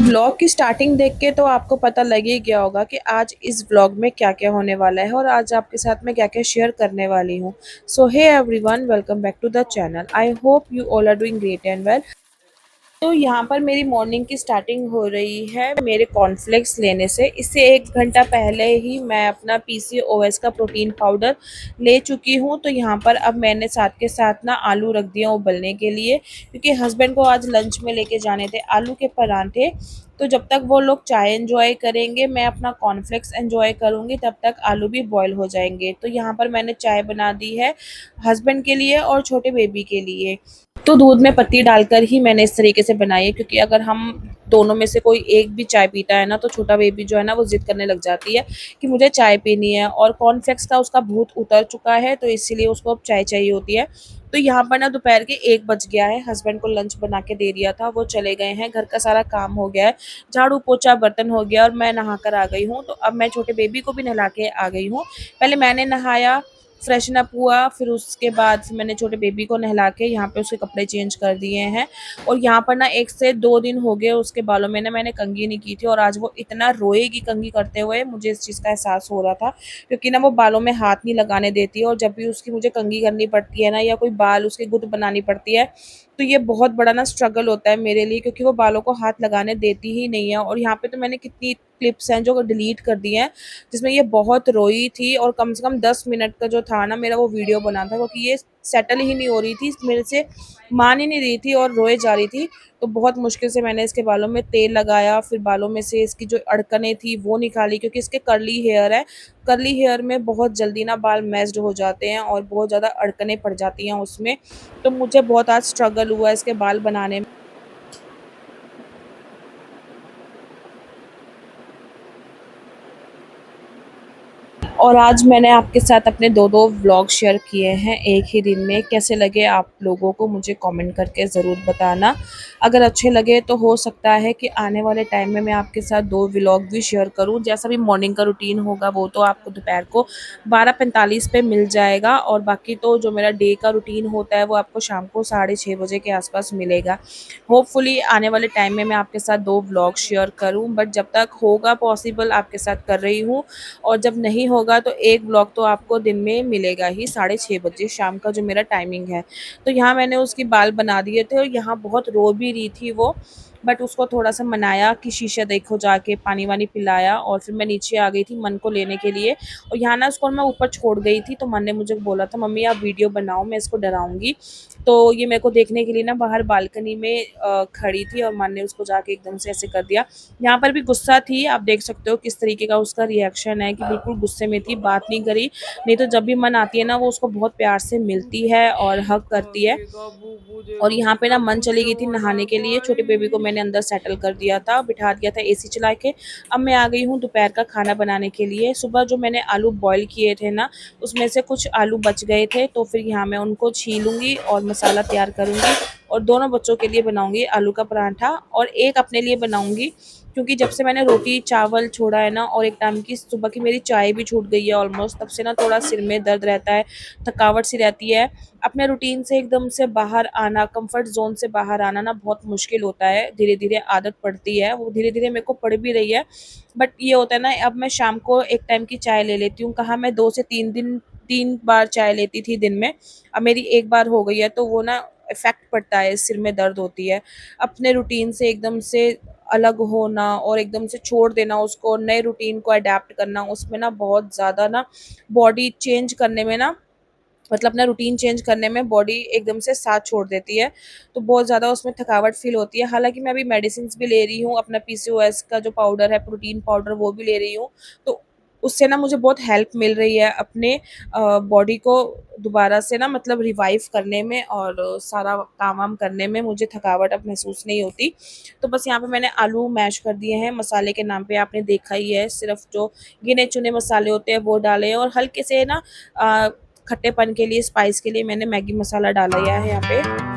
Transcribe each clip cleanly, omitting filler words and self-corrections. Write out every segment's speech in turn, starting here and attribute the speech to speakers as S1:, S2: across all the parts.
S1: Blog की starting देख के तो आपको पता लग ही गया होगा कि आज इस ब्लॉग में क्या क्या होने वाला है और आज आपके साथ मैं क्या क्या शेयर करने वाली हूँ। So hey everyone, welcome back to the channel. I hope you all are doing great and well. तो यहाँ पर मेरी मॉर्निंग की स्टार्टिंग हो रही है मेरे कॉर्नफ्लेक्स लेने से। इससे 1 घंटा पहले ही मैं अपना पीसीओएस का प्रोटीन पाउडर ले चुकी हूँ। तो यहाँ पर अब मैंने साथ के साथ ना आलू रख दिया उबलने के लिए, क्योंकि हस्बैंड को आज लंच में लेके जाने थे आलू के परांठे। तो जब तक वो लोग चाय एंजॉय करेंगे, मैं अपना कॉर्नफ्लेक्स एंजॉय करूँगी, तब तक आलू भी बॉयल हो जाएंगे। तो यहाँ पर मैंने चाय बना दी है हस्बैंड के लिए और छोटे बेबी के लिए। तो दूध में पत्ती डालकर ही मैंने इस तरीके से बनाई है, क्योंकि अगर हम दोनों में से कोई एक भी चाय पीता है ना, तो छोटा बेबी जो है ना वो जिद करने लग जाती है कि मुझे चाय पीनी है। और कॉर्नफ्लेक्स का उसका भूत उतर चुका है, तो इसीलिए उसको अब चाय चाहिए होती है। तो यहाँ पर ना दोपहर के 1 बज गया है। हस्बैंड को लंच बना के दे दिया था, वो चले गए हैं। घर का सारा काम हो गया है, झाड़ू पोछा बर्तन हो गया और मैं नहा कर आ गई हूँ। तो अब मैं छोटे बेबी को भी नहला के आ गई हूँ। पहले मैंने नहाया, फ्रेशन अप हुआ, फिर उसके बाद मैंने छोटे बेबी को नहला के यहाँ पे उसके कपड़े चेंज कर दिए हैं। और यहाँ पर ना 1 से 2 दिन हो गए उसके बालों में ना मैंने कंघी नहीं की थी, और आज वो इतना रोएगी कंघी करते हुए, मुझे इस चीज़ का एहसास हो रहा था। क्योंकि ना वो बालों में हाथ नहीं लगाने देती है, और जब भी उसकी मुझे कंघी करनी पड़ती है ना, या कोई बाल उसकी गुद बनानी पड़ती है, तो ये बहुत बड़ा ना स्ट्रगल होता है मेरे लिए, क्योंकि वो बालों को हाथ लगाने देती ही नहीं है। और यहाँ पे तो मैंने कितनी क्लिप्स हैं जो डिलीट कर दी हैं, जिसमें ये बहुत रोई थी। और कम से कम 10 मिनट का जो था ना मेरा वो वीडियो बना था, क्योंकि ये सेटल ही नहीं हो रही थी, मेरे से मान ही नहीं रही थी और रोए जा रही थी। तो बहुत मुश्किल से मैंने इसके बालों में तेल लगाया, फिर बालों में से इसकी जो अड़कनें थी वो निकाली, क्योंकि इसके कर्ली हेयर है। कर्ली हेयर में बहुत जल्दी ना बाल मैस्ड हो जाते हैं और बहुत ज़्यादा अड़कनें पड़ जाती हैं उसमें। तो मुझे बहुत आज स्ट्रगल हुआ इसके बाल बनाने में। और आज मैंने आपके साथ अपने 2-2 व्लॉग शेयर किए हैं एक ही दिन में। कैसे लगे आप लोगों को मुझे कमेंट करके ज़रूर बताना। अगर अच्छे लगे तो हो सकता है कि आने वाले टाइम में मैं आपके साथ 2 व्लॉग भी शेयर करूं। जैसा भी मॉर्निंग का रूटीन होगा वो तो आपको दोपहर को 12:45 पे मिल जाएगा, और बाकी तो जो मेरा डे का रूटीन होता है वो आपको शाम को 6:30 बजे के आसपास मिलेगा। होपफुली आने वाले टाइम में मैं आपके साथ 2 व्लॉग शेयर करूँ, बट जब तक होगा पॉसिबल आपके साथ कर रही हूँ। और जब नहीं होगा तो एक ब्लॉग तो आपको दिन में मिलेगा ही 6:30 बजे शाम का, जो मेरा टाइमिंग है। तो यहाँ मैंने उसके बाल बना दिए थे, और यहाँ बहुत रो भी रही थी वो, बट उसको थोड़ा सा मनाया कि शीशा देखो जाके, पानी वानी पिलाया, और फिर मैं नीचे आ गई थी मन को लेने के लिए। और यहाँ ना उसको मैं ऊपर छोड़ गई थी, तो मन ने मुझे बोला था मम्मी आप वीडियो बनाओ, मैं इसको डराऊंगी। तो ये मेरे को देखने के लिए ना बाहर बालकनी में खड़ी थी, और मन ने उसको जाके एकदम से ऐसे कर दिया। यहाँ पर भी गुस्सा थी, आप देख सकते हो किस तरीके का उसका रिएक्शन है, कि बिल्कुल गुस्से में थी, बात नहीं करी। नहीं तो जब भी मन आती है ना वो उसको बहुत प्यार से मिलती है और हग करती है। और यहाँ पे ना मन चली गई थी नहाने के लिए। छोटे बेबी को मैंने अंदर सेटल कर दिया था, बिठा दिया था एसी चला के। अब मैं आ गई हूँ दोपहर का खाना बनाने के लिए। सुबह जो मैंने आलू बॉईल किए थे ना, उसमें से कुछ आलू बच गए थे, तो फिर यहाँ मैं उनको छीलूंगी और मसाला तैयार करूँगी। और दोनों बच्चों के लिए बनाऊंगी आलू का पराठा, और एक अपने लिए बनाऊंगी, क्योंकि जब से मैंने रोटी चावल छोड़ा है ना, और एक टाइम की सुबह की मेरी चाय भी छूट गई है ऑलमोस्ट, तब से ना थोड़ा सिर में दर्द रहता है, थकावट सी रहती है। अपने रूटीन से एकदम से बाहर आना, कंफर्ट जोन से बाहर आना ना बहुत मुश्किल होता है। धीरे धीरे आदत पड़ती है, वो धीरे धीरे मेरे को पड़ भी रही है। बट ये होता है ना, अब मैं शाम को एक टाइम की चाय ले लेती हूँ। कहाँ मैं 2 से 3 दिन 3 बार चाय लेती थी दिन में, अब मेरी एक बार हो गई है। तो वो ना इफेक्ट पड़ता है, सिर में दर्द होती है। अपने रूटीन से एकदम से अलग होना और एकदम से छोड़ देना उसको, नए रूटीन को अडेप्ट करना, उसमें ना बहुत ज़्यादा ना बॉडी चेंज करने में ना, मतलब अपना रूटीन चेंज करने में बॉडी एकदम से साथ छोड़ देती है। तो बहुत ज़्यादा उसमें थकावट फील होती है। हालांकि मैं अभी मेडिसिन भी ले रही हूँ, अपना पीसीओएस का जो पाउडर है, प्रोटीन पाउडर, वो भी ले रही हूँ। तो उससे ना मुझे बहुत हेल्प मिल रही है अपने बॉडी को दोबारा से ना, मतलब रिवाइव करने में, और सारा काम वाम करने में मुझे थकावट अब महसूस नहीं होती। तो बस यहाँ पे मैंने आलू मैश कर दिए हैं। मसाले के नाम पे आपने देखा ही है, सिर्फ जो गिने चुने मसाले होते हैं वो डाले हैं, और हल्के से ना खट्टेपन के लिए, स्पाइस के लिए मैंने मैगी मसाला डाला है यहाँ पे।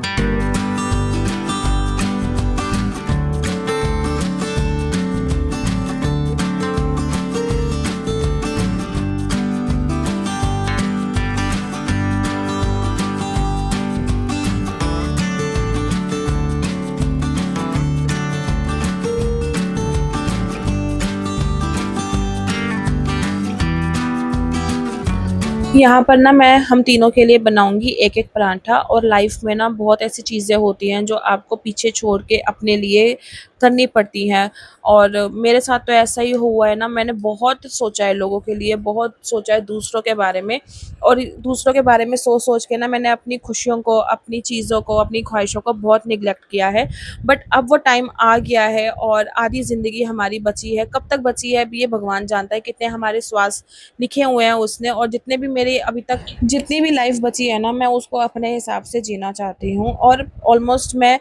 S1: यहाँ पर ना मैं हम तीनों के लिए बनाऊँगी एक-एक पराठा और लाइफ़ में ना बहुत ऐसी चीज़ें होती हैं जो आपको पीछे छोड़ के अपने लिए करनी पड़ती हैं और मेरे साथ तो ऐसा ही हुआ है ना। मैंने बहुत सोचा है लोगों के लिए, बहुत सोचा है दूसरों के बारे में और दूसरों के बारे में सोच-सोच के ना मैंने अपनी खुशियों को, अपनी चीज़ों को, अपनी ख्वाहिशों को बहुत नेग्लेक्ट किया है। बट अब वो टाइम आ गया है और आधी ज़िंदगी हमारी बची है। कब तक बची है, अब ये भगवान जानता है, कितने हमारे श्वास लिखे हुए हैं उसने और जितने भी मेरे अभी तक जितनी भी लाइफ बची है ना, मैं उसको अपने हिसाब से जीना चाहती हूँ और ऑलमोस्ट मैं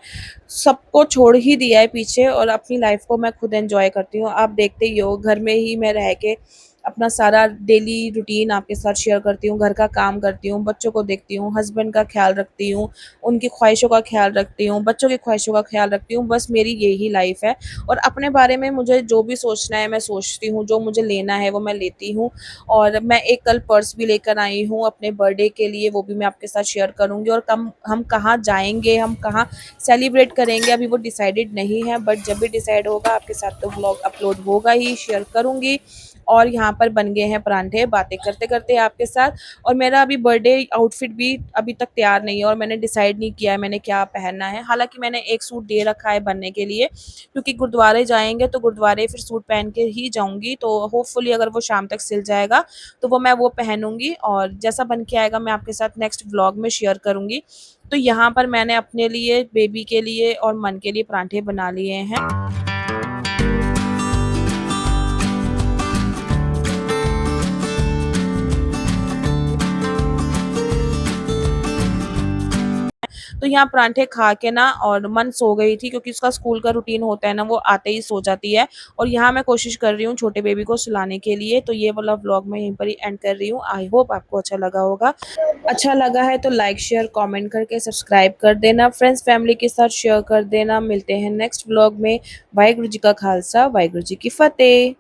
S1: सबको छोड़ ही दिया है पीछे और अपनी लाइफ को मैं खुद एंजॉय करती हूँ। आप देखते ही हो, घर में ही मैं रह के अपना सारा डेली रूटीन आपके साथ शेयर करती हूँ, घर का काम करती हूँ, बच्चों को देखती हूँ, हस्बैंड का ख्याल रखती हूँ, उनकी ख्वाहिशों का ख्याल रखती हूँ, बच्चों की ख्वाहिशों का ख्याल रखती हूँ। बस मेरी यही लाइफ है और अपने बारे में मुझे जो भी सोचना है मैं सोचती हूँ, जो मुझे लेना है वो मैं लेती हूँ। और मैं एक कल पर्स भी लेकर आई हूँ अपने बर्थडे के लिए, वो भी मैं आपके साथ शेयर करूँगी और कम हम कहाँ जाएँगे, हम कहाँ सेलिब्रेट करेंगे अभी वो डिसाइडेड नहीं है, बट जब भी डिसाइड होगा आपके साथ तो व्लॉग अपलोड होगा ही, शेयर करूँगी। और यहाँ पर बन गए हैं परांठे बातें करते-करते आपके साथ और मेरा अभी बर्थडे आउटफिट भी अभी तक तैयार नहीं है और मैंने डिसाइड नहीं किया है मैंने क्या पहनना है। हालाँकि मैंने एक सूट दे रखा है बनने के लिए क्योंकि गुरुद्वारे जाएँगे तो गुरुद्वारे फिर सूट पहन के ही जाऊँगी, तो होपफुली अगर वो शाम तक सिल जाएगा तो वो पहनूँगी और जैसा बन के आएगा मैं आपके साथ नेक्स्ट व्लॉग में शेयर करूँगी। तो यहाँ पर मैंने अपने लिए, बेबी के लिए और मन के लिए पराठे बना लिए हैं। तो यहाँ पराठे खा के ना और मन सो गई थी क्योंकि उसका स्कूल का रूटीन होता है ना, वो आते ही सो जाती है और यहाँ मैं कोशिश कर रही हूँ छोटे बेबी को सुलाने के लिए। तो ये वाला व्लॉग मैं यहीं पर ही एंड कर रही हूँ। आई होप आपको अच्छा लगा होगा। अच्छा लगा है तो लाइक, शेयर, कमेंट करके सब्सक्राइब कर देना। फ्रेंड्स, फैमिली के साथ शेयर कर देना। मिलते हैं नेक्स्ट व्लॉग में। वाहिगुरु जी का खालसा, वाहिगुरु जी की फतेह।